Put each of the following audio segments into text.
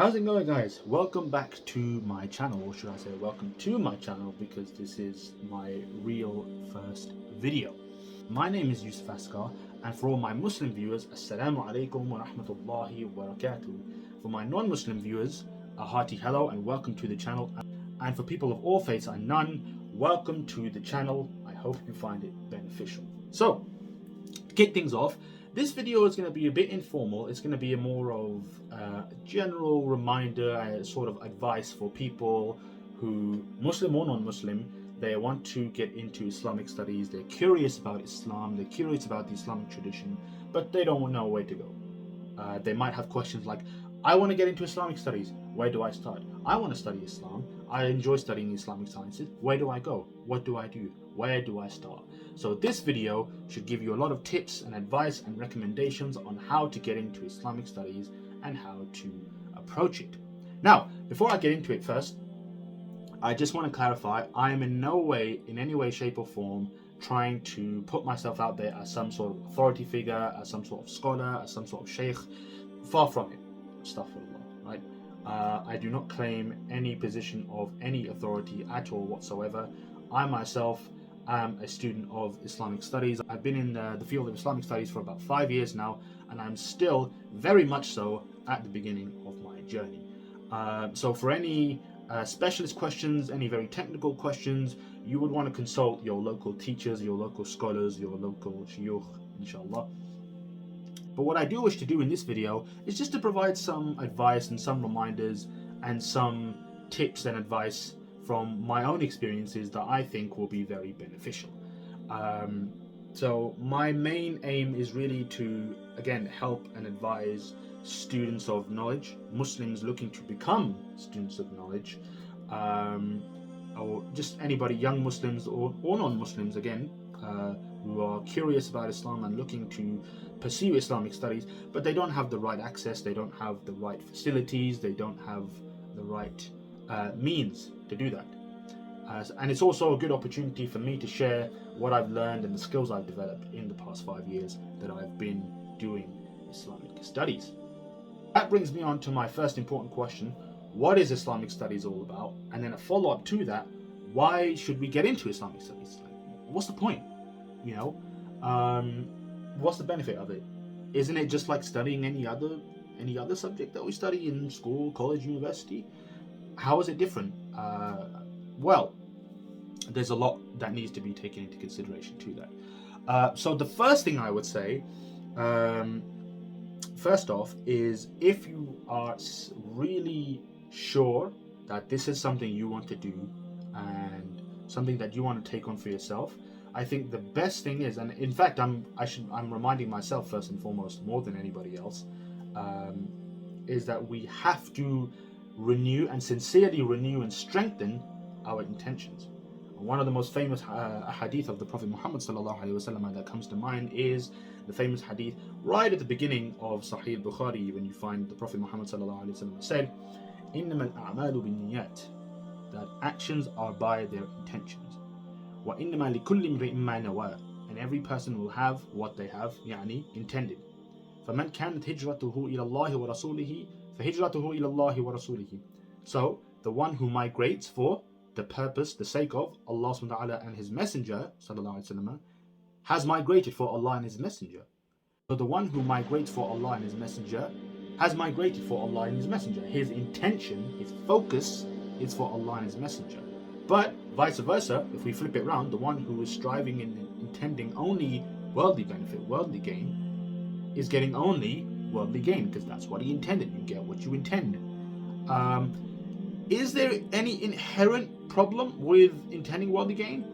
How's it going, guys? Welcome back to my channel, or should I say welcome to my channel, because this is my real first video. My name is Yusuf Asghar, and for all my Muslim viewers, Asalaamualaikum wa rahmatullahi wa barakatuh. For my non-Muslim viewers, a hearty hello and welcome to the channel. And for people of all faiths and none, welcome to the channel. I hope you find it beneficial. So, to kick things off, this video is going to be a bit informal. It's going to be a more of a general reminder, sort of advice for people who, Muslim or non-Muslim, they want to get into Islamic studies. They're curious about Islam. They're curious about the Islamic tradition, but they don't know where to go. They might have questions like, I want to get into Islamic studies. Where do I start? I want to study Islam. I enjoy studying Islamic sciences. Where do I go? What do I do? Where do I start? So this video should give you a lot of tips and advice and recommendations on how to get into Islamic studies and how to approach it. Now, before I get into it first, I just want to clarify, I am in no way, in any way, shape or form, trying to put myself out there as some sort of authority figure, as some sort of scholar, as some sort of sheikh. Far from it. Astaghfirullah, right? I do not claim any position of any authority at all whatsoever. I myself am a student of Islamic Studies. I've been in the field of Islamic Studies for about 5 years now, and I'm still very much so at the beginning of my journey. So for any specialist questions, any very technical questions, you would want to consult your local teachers, your local scholars, your local shuyukh, inshallah. But what I do wish to do in this video is just to provide some advice and some reminders and some tips and advice from my own experiences that I think will be very beneficial. So my main aim is really to, again, help and advise students of knowledge, Muslims looking to become students of knowledge, or just anybody, young Muslims or non-Muslims, again, who are curious about Islam and looking to pursue Islamic studies, but they don't have the right access, they don't have the right facilities, they don't have the right means to do that. And it's also a good opportunity for me to share what I've learned and the skills I've developed in the past 5 years that I've been doing Islamic studies. That brings me on to my first important question: what is Islamic studies all about? And then a follow-up to that: why should we get into Islamic studies? What's the point? You know, what's the benefit of it? Isn't it just like studying any other subject that we study in school, college, university? How is it different? Well, there's a lot that needs to be taken into consideration to that. So the first thing I would say, first off, is if you are really sure that this is something you want to do and something that you want to take on for yourself, I think the best thing is, and in fact, I'm reminding myself first and foremost, more than anybody else, is that we have to renew and sincerely renew and strengthen our intentions. One of the most famous hadith of the Prophet Muhammad ﷺ that comes to mind is the famous hadith right at the beginning of Sahih Bukhari, when you find the Prophet Muhammad ﷺ said, إِنَّمَا الْأَعْمَالُ بِالنِّيَّاتِ, that actions are by their intentions. وَإِنَّمَا لِكُلِّ امْرِئٍ مَّا نَوَىٰ, and every person will have what they have, يعني intended. فَمَنْ كَانَتْ هِجْرَتُهُ إِلَى اللَّهِ وَرَسُولِهِ فَهِجْرَتُهُ إِلَى اللَّهِ وَرَسُولِهِ. So the one who migrates for the purpose, the sake of Allah subhanahu wa ta'ala and His Messenger sallallahu alaihi wasallam, has migrated for Allah and His Messenger. So the one who migrates for Allah and His Messenger has migrated for Allah and His Messenger. His intention, his focus is for Allah and His Messenger. But vice versa, if we flip it around, the one who is striving and intending only worldly benefit, worldly gain, is getting only worldly gain, because that's what he intended. You get what you intend. Is there any inherent problem with intending worldly gain?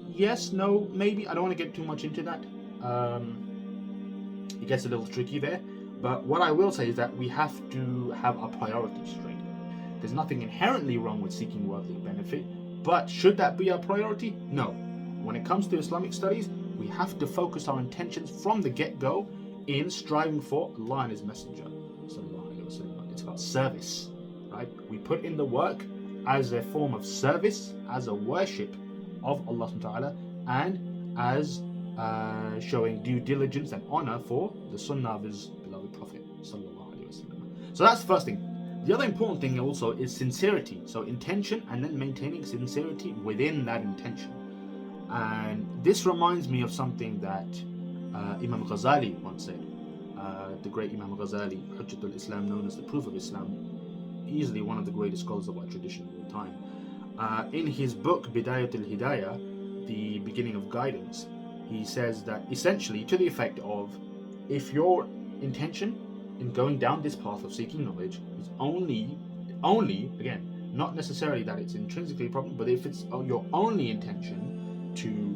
Yes, no, maybe. I don't want to get too much into that. It gets a little tricky there. But what I will say is that we have to have our priorities straight. There's nothing inherently wrong with seeking worldly benefit, but should that be our priority? No. When it comes to Islamic studies, we have to focus our intentions from the get-go in striving for Allah and His Messenger. It's about service, right? We put in the work as a form of service, as a worship of Allah subhanahu wa ta'ala, and as showing due diligence and honor for the sunnah of His beloved Prophet sallallahu alaihi wasallam. So that's the first thing. The other important thing also is sincerity. So intention, and then maintaining sincerity within that intention. And this reminds me of something that Imam Ghazali once said. The great Imam Ghazali, Hujjatul Islam, known as the Proof of Islam, easily one of the greatest scholars of our tradition of all time. In his book Bidayatul Hidayah, the beginning of guidance, he says that essentially to the effect of, if your intention in going down this path of seeking knowledge is only, again, not necessarily that it's intrinsically a problem, but if it's your only intention to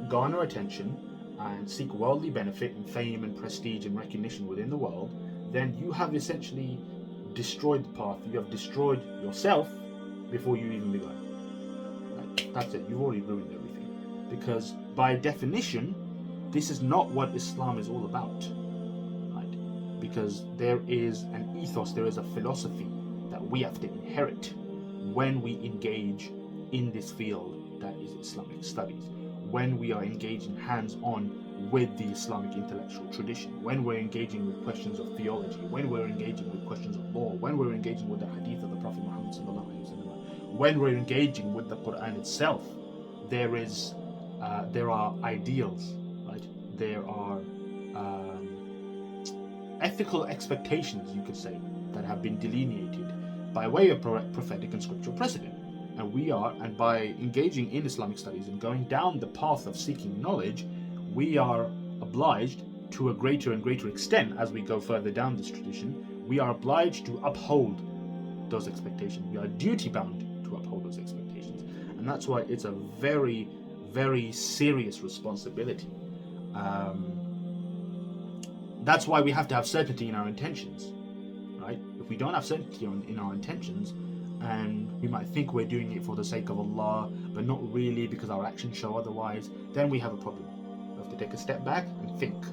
garner attention and seek worldly benefit and fame and prestige and recognition within the world, then you have essentially destroyed the path. You have destroyed yourself before you even begun. Right? That's it. You've already ruined everything. Because by definition, this is not what Islam is all about. Right? Because there is an ethos, there is a philosophy that we have to inherit when we engage in this field that is Islamic studies. When we are engaging hands-on with the Islamic intellectual tradition, when we're engaging with questions of theology, when we're engaging with questions of law, when we're engaging with the hadith of the Prophet Muhammad sallallahu alaihi wasallam, when we're engaging with the Quran itself, there are ideals, right? There are ethical expectations, you could say, that have been delineated by way of prophetic and scriptural precedent. And by engaging in Islamic studies and going down the path of seeking knowledge, we are obliged to a greater and greater extent as we go further down this tradition, we are obliged to uphold those expectations. We are duty bound to uphold those expectations. And that's why it's a very, very serious responsibility. That's why we have to have certainty in our intentions, right? If we don't have certainty in our intentions, and we might think we're doing it for the sake of Allah, but not really because our actions show otherwise, then we have a problem. We have to take a step back and think,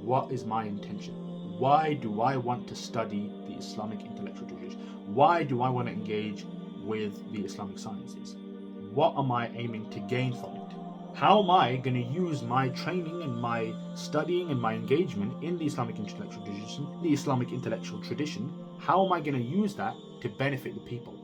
what is my intention? Why do I want to study the Islamic intellectual tradition? Why do I want to engage with the Islamic sciences? What am I aiming to gain from it? How am I going to use my training and my studying and my engagement in the Islamic intellectual tradition? How am I going to use that to benefit the people?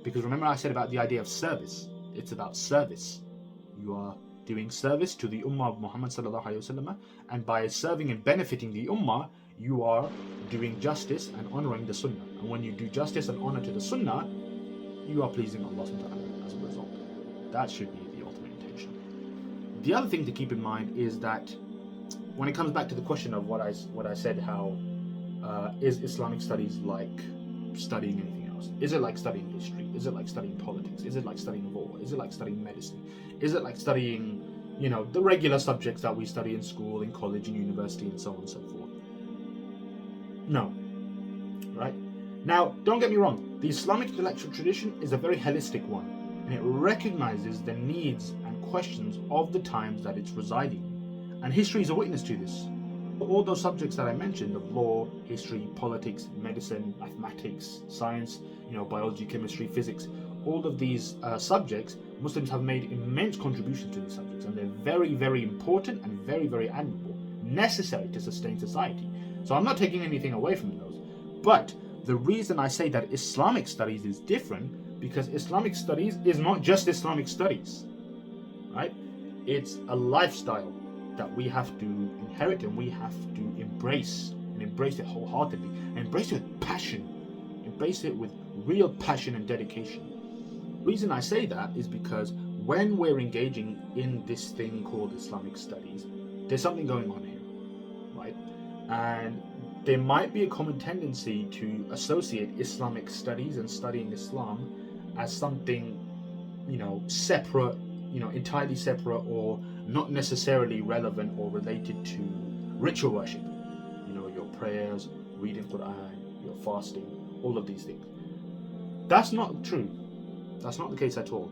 Because remember I said about the idea of service. It's about service. You are doing service to the Ummah of Muhammad sallallahu alaihi wasallam, and by serving and benefiting the Ummah, you are doing justice and honoring the Sunnah. And when you do justice and honor to the Sunnah, you are pleasing Allah subhanahu wa ta'ala as a result. That should be the ultimate intention. The other thing to keep in mind is that when it comes back to the question of what I said, how is Islamic studies like studying anything else? Is it like studying history? Is it like studying politics? Is it like studying law? Is it like studying medicine? Is it like studying, the regular subjects that we study in school, in college, in university, and so on and so forth? No. Right? Now, don't get me wrong. The Islamic intellectual tradition is a very holistic one, and it recognizes the needs and questions of the times that it's residing in. And history is a witness to this. All those subjects that I mentioned of law, history, politics, medicine, mathematics, science, biology, chemistry, physics, all of these subjects, Muslims have made immense contributions to these subjects, and they're very, very important and very, very admirable, necessary to sustain society. So I'm not taking anything away from those. But the reason I say that Islamic studies is different, because Islamic studies is not just Islamic studies, right? It's a lifestyle that we have to inherit, and we have to embrace it wholeheartedly, and embrace it with passion, embrace it with real passion and dedication. The reason I say that is because when we're engaging in this thing called Islamic studies, there's something going on here, right? And there might be a common tendency to associate Islamic studies and studying Islam as something, separate, entirely separate, or not necessarily relevant or related to ritual worship. Your prayers, reading Quran, your fasting, all of these things. That's not true. That's not the case at all,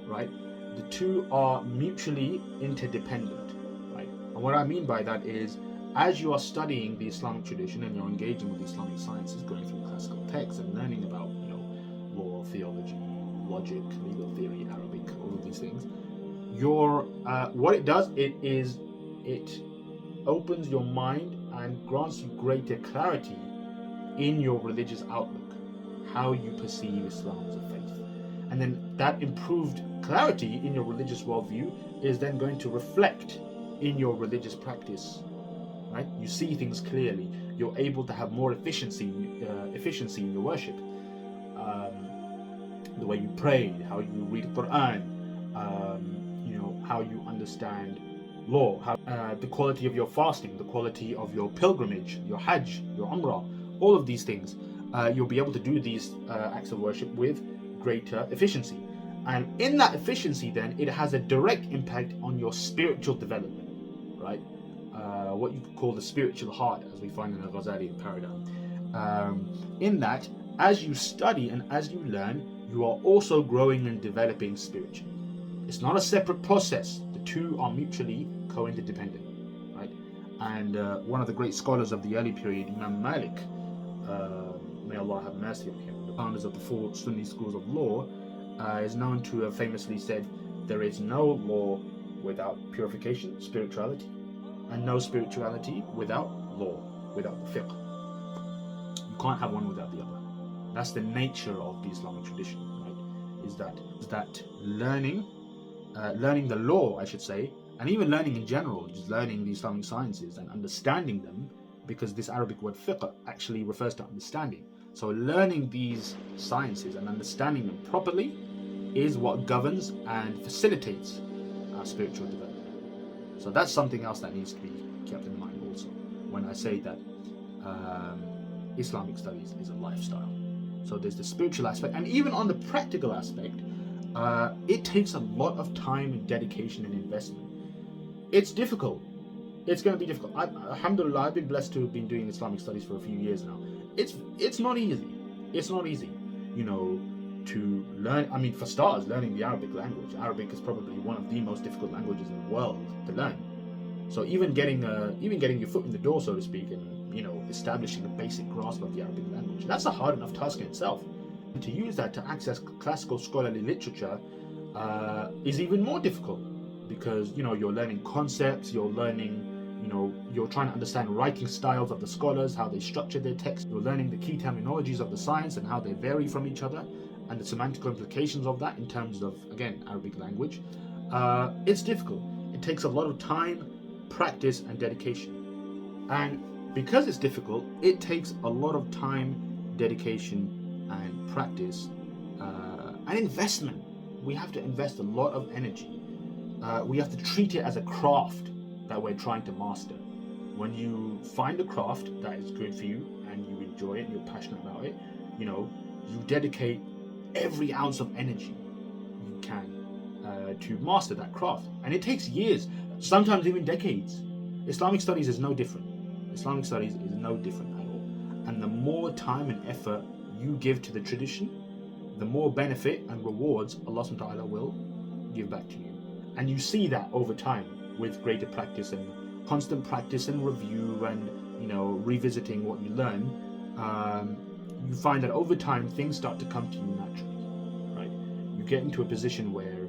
right? The two are mutually interdependent, right? And what I mean by that is, as you are studying the Islamic tradition and you're engaging with the Islamic sciences, going through classical texts and learning about, law, theology, logic, legal theory, Arabic, all of these things, what it does, it opens your mind and grants you greater clarity in your religious outlook, how you perceive Islam as a faith. And then that improved clarity in your religious worldview is then going to reflect in your religious practice, right? You see things clearly. You're able to have more efficiency in your worship. The way you pray, how you read the Quran, how you understand law, the quality of your fasting, the quality of your pilgrimage, your Hajj, your Umrah, all of these things. You'll be able to do these acts of worship with greater efficiency. And in that efficiency, then, it has a direct impact on your spiritual development, right? What you could call the spiritual heart, as we find in the Ghazali paradigm. In that, as you study and as you learn, you are also growing and developing spiritually. It's not a separate process. The two are mutually co-interdependent, right? And one of the great scholars of the early period, Imam Malik, may Allah have mercy on him, the founders of the four Sunni schools of law, is known to have famously said, there is no law without purification, spirituality, and no spirituality without law, without the fiqh. You can't have one without the other. That's the nature of the Islamic tradition, right? Is that learning the law, I should say, and even learning in general, just learning the Islamic sciences and understanding them, because this Arabic word fiqh actually refers to understanding. So learning these sciences and understanding them properly is what governs and facilitates our spiritual development. So that's something else that needs to be kept in mind also when I say that Islamic studies is a lifestyle. So there's the spiritual aspect, and even on the practical aspect, it takes a lot of time and dedication and investment. It's difficult. It's going to be difficult. Alhamdulillah, I've been blessed to have been doing Islamic studies for a few years now. It's not easy. It's not easy, to learn. I mean, for starters, learning the Arabic language. Arabic is probably one of the most difficult languages in the world to learn. So even getting your foot in the door, so to speak, and establishing a basic grasp of the Arabic language, that's a hard enough task in itself. And to use that to access classical scholarly literature is even more difficult, because you're learning concepts, you're learning, you're trying to understand writing styles of the scholars, how they structure their text. You're learning the key terminologies of the science and how they vary from each other, and the semantical implications of that in terms of, again, Arabic language. It's difficult. It takes a lot of time, practice, and dedication. And because it's difficult, it takes a lot of time, dedication, and practice, and investment. We have to invest a lot of energy. We have to treat it as a craft that we're trying to master. When you find a craft that is good for you and you enjoy it and you're passionate about it, you dedicate every ounce of energy you can to master that craft. And it takes years, sometimes even decades. Islamic studies is no different. Islamic studies is no different at all. And the more time and effort you give to the tradition, the more benefit and rewards Allah subhanahu wa ta'ala will give back to you. And you see that over time with greater practice and constant practice and review and revisiting what you learn. You find that over time things start to come to you naturally, right? You get into a position where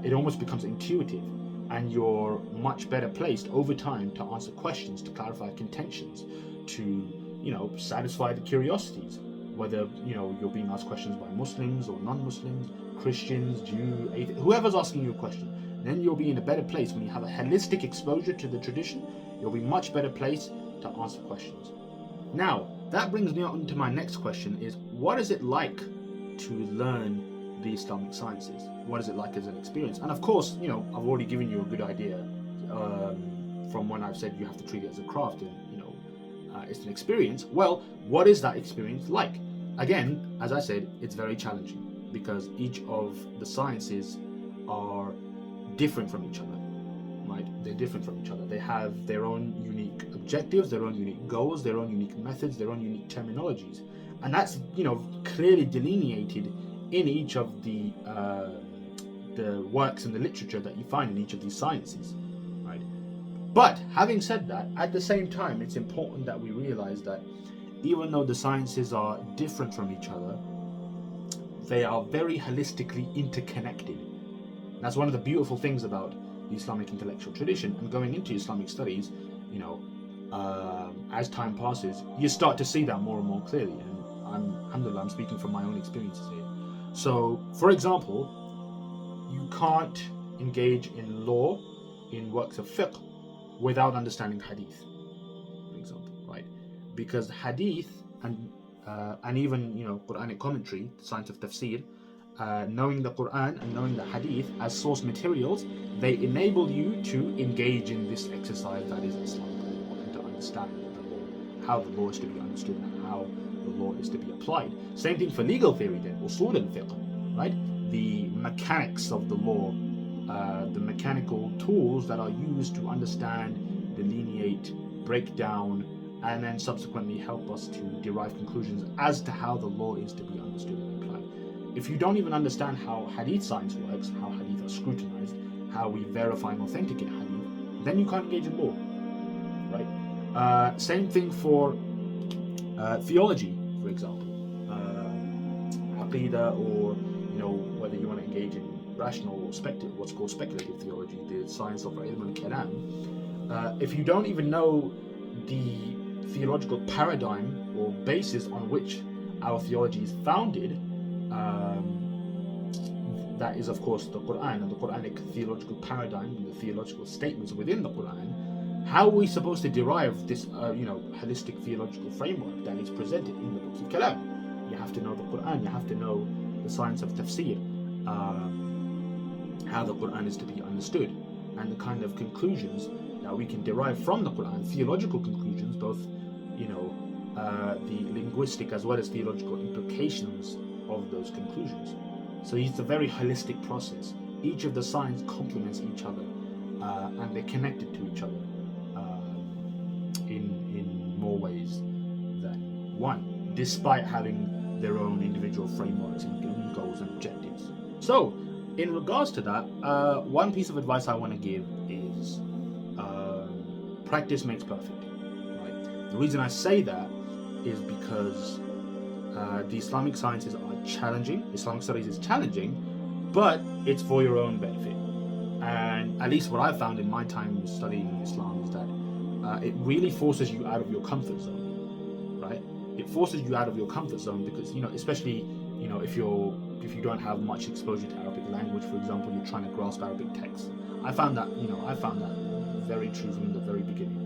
it almost becomes intuitive, and you're much better placed over time to answer questions, to clarify contentions, to satisfy the curiosities, whether you're being asked questions by Muslims or non-Muslims, Christians, Jew, atheist, whoever's asking you a question. Then you'll be in a better place when you have a holistic exposure to the tradition. You'll be much better placed to answer questions. Now, that brings me on to my next question: is what is it like to learn the Islamic sciences? What is it like as an experience? And of course, I've already given you a good idea from when I've said you have to treat it as a craft and it's an experience. Well, what is that experience like? Again, as I said, it's very challenging because each of the sciences are different from each other, right? They're different from each other. They have their own unique objectives, their own unique goals, their own unique methods, their own unique terminologies, and that's clearly delineated in each of the works and the literature that you find in each of these sciences, right? But having said that, at the same time, it's important that we realize that even though the sciences are different from each other, they are very holistically interconnected. That's one of the beautiful things about the Islamic intellectual tradition. And going into Islamic studies, as time passes, you start to see that more and more clearly. And alhamdulillah, I'm speaking from my own experiences here. So, for example, you can't engage in law, in works of fiqh, without understanding hadith, for example, right? Because hadith and even Quranic commentary, the science of tafsir, knowing the Quran and knowing the hadith as source materials, they enable you to engage in this exercise that is Islamic law, and to understand the law, how the law is to be understood and how the law is to be applied. Same thing for legal theory then, usul al-fiqh, right? The mechanics of the law, the mechanical tools that are used to understand, delineate, break down, and then subsequently help us to derive conclusions as to how the law is to be understood and applied. If you don't even understand how hadith science works, how hadith are scrutinized, how we verify and authenticate hadith, then you can't engage in law, right? Same thing for theology, for example, aqidah, or whether you want to engage in rational or what's called speculative theology, the science of ilm al-kalam. If you don't even know the theological paradigm or basis on which our theology is founded, that is of course the Quran and the Quranic theological paradigm and the theological statements within the Quran, how are we supposed to derive this holistic theological framework that is presented in the books of Kalam? You have to know the Quran, you have to know the science of tafsir, how the Quran is to be understood, and the kind of conclusions that we can derive from the Quran, theological conclusions, both the linguistic as well as theological implications of those conclusions. So it's a very holistic process. Each of the signs complements each other, and they're connected to each other in more ways than one, despite having their own individual frameworks and goals and objectives. So, in regards to that, one piece of advice I want to give is practice makes perfect. Right? The reason I say that is because the Islamic sciences are challenging. Islamic studies is challenging, but it's for your own benefit. And at least what I've found in my time studying Islam is that it really forces you out of your comfort zone, right? It forces you out of your comfort zone because especially if you don't have much exposure to Arabic language, for example, you're trying to grasp Arabic text. I found that very true from the very beginning,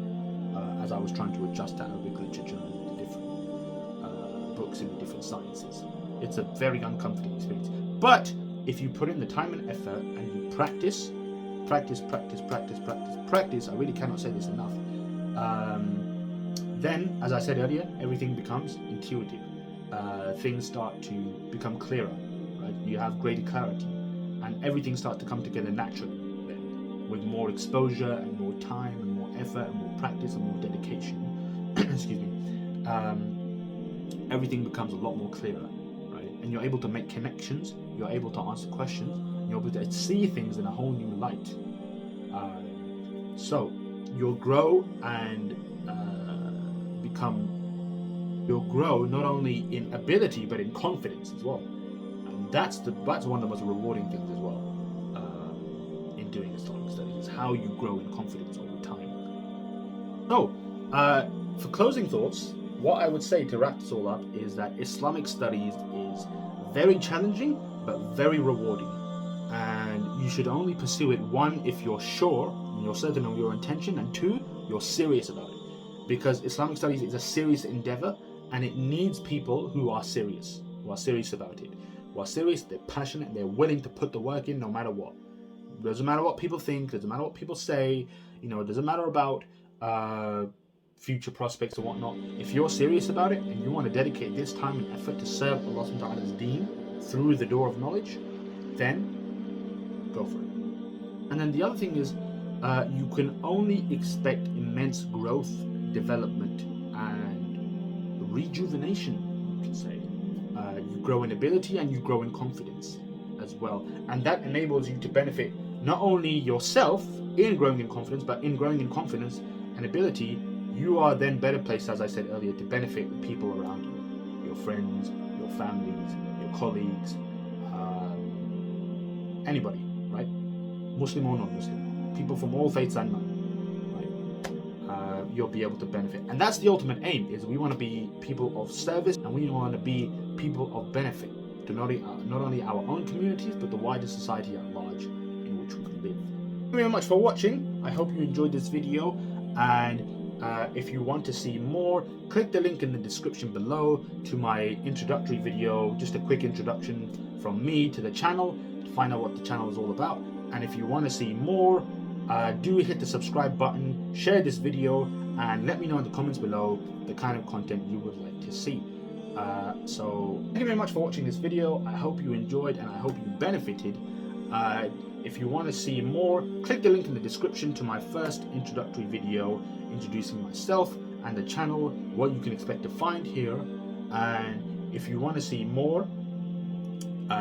as I was trying to adjust to Arabic literature and the different books in the different sciences. It's a very uncomfortable experience. But if you put in the time and effort and you practice, I really cannot say this enough. Then, as I said earlier, everything becomes intuitive. Things start to become clearer, right? You have greater clarity, and everything starts to come together naturally. Then, with more exposure and more time and more effort and more practice and more dedication, excuse me, everything becomes a lot more clearer, right? And you're able to make connections. You're able to answer questions. You're able to see things in a whole new light. So you'll grow and you'll grow not only in ability but in confidence as well, and that's one of the most rewarding things as well in doing Islamic studies, is how you grow in confidence over time. So for closing thoughts, what I would say to wrap this all up is that Islamic studies is very challenging but very rewarding, and you should only pursue it, one, if you're sure and you're certain of your intention, and two, you're serious about it, because Islamic studies is a serious endeavor, and it needs people who are serious about it, who are serious, they're passionate, they're willing to put the work in no matter what. It doesn't matter what people think, it doesn't matter what people say, it doesn't matter about future prospects or whatnot. If you're serious about it and you want to dedicate this time and effort to serve Allah subhanahu wa ta'ala's deen through the door of knowledge, then go for it. And then the other thing is, you can only expect immense growth, development, and rejuvenation, you can say. You grow in ability and you grow in confidence as well. And that enables you to benefit not only yourself in growing in confidence, but in growing in confidence and ability, you are then better placed, as I said earlier, to benefit the people around you, your friends, your families, your colleagues, anybody, right? Muslim or non-Muslim, people from all faiths and none, right? you'll be able to benefit. And that's the ultimate aim, is we want to be people of service, and we want to be people of benefit to not only our own communities, but the wider society at large in which we live. Thank you very much for watching. I hope you enjoyed this video, and if you want to see more, click the link in the description below to my introductory video, just a quick introduction from me to the channel, to find out what the channel is all about. And if you want to see more, do hit the subscribe button, share this video, and let me know in the comments below the kind of content you would like to see. So thank you very much for watching this video. I hope you enjoyed and I hope you benefited. If you want to see more, click the link in the description to my first introductory video introducing myself and the channel, what you can expect to find here. And if you want to see more,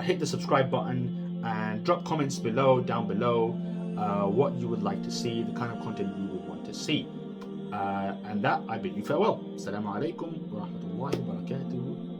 hit the subscribe button and drop comments down below what you would like to see, the kind of content you would want to see. And that, I bid you farewell. Asalaamualaikum wa rahmatullahi wa barakatuh.